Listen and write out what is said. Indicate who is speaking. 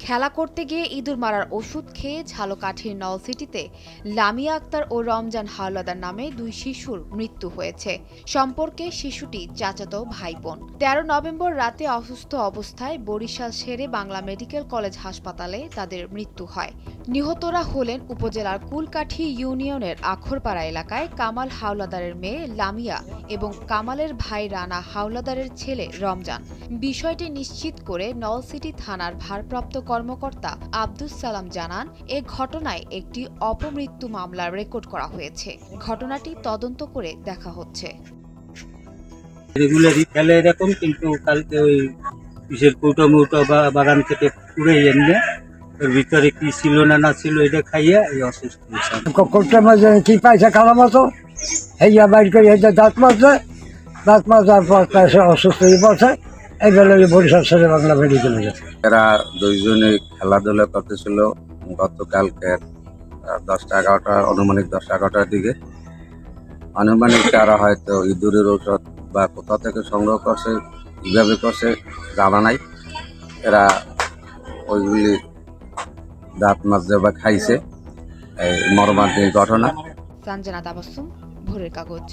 Speaker 1: খেলা করতে গিয়ে ইঁদুর মারার ওষুধ খেয়ে ঝালকাঠির নলসিটিতে লামিয়া আক্তার ও রমজান হাওলাদার নামে দুই শিশুর মৃত্যু হয়েছে। সম্পর্কে শিশুটি চাচাতো ভাই বোন। ১৩ নভেম্বর রাতে অসুস্থ অবস্থায় বরিশাল শেরে বাংলা মেডিকেল কলেজ হাসপাতালে তাদের মৃত্যু হয়। নিহতরা হলেন উপজেলার কুলকাঠি ইউনিয়নের আখরপাড়া এলাকায় কামাল হাওলাদারের মেয়ে লামিয়া এবং কামালের ভাই রানা হাওলাদারের ছেলে রমজান। বিষয়টি নিশ্চিত করে নলসিটি থানার ভারপ্রাপ্ত কর্মকর্তা আব্দুস সালাম জানান, এ ঘটনায় একটি অপমৃত্যু মামলা রেকর্ড করা হয়েছে। ঘটনাটি তদন্ত করে দেখা হচ্ছে।
Speaker 2: রেগুলারই ফেলে এরকম, কিন্তু কালকে ওই কিসের কৌটো মৌটো বা বাগান থেকে পুড়ে এনে ওর ভিতরে কি ছিল না না ছিল এটা খাইয়া এই অসুস্থ হয়েছে।
Speaker 3: কোর্টের মাঝে কি পাইছে খালা মতো হেয়া বাইর করে দাঁত মাজার পর সে অসুস্থ হয়ে পড়ছে। এই বেলা বরিশাল শেরে বাংলা মেডিকেলে গেছে।
Speaker 4: এরা দুইজনে খেলাধুলা করতেছিল গতকালকে 10টা-11টা আনুমানিক 10টা-11টার দিকে। আনুমানিক তারা হয়তো ইঁদুরের ঔষধ বা কোথা থেকে সংগ্রহ করছে, কীভাবে করছে জানা নাই। এরা ওইগুলি দাঁত মাজছে বা খাইছে। এই মর্মান্তিক ঘটনা।
Speaker 1: সানজানা তাবাসসুম, ভোরের কাগজ।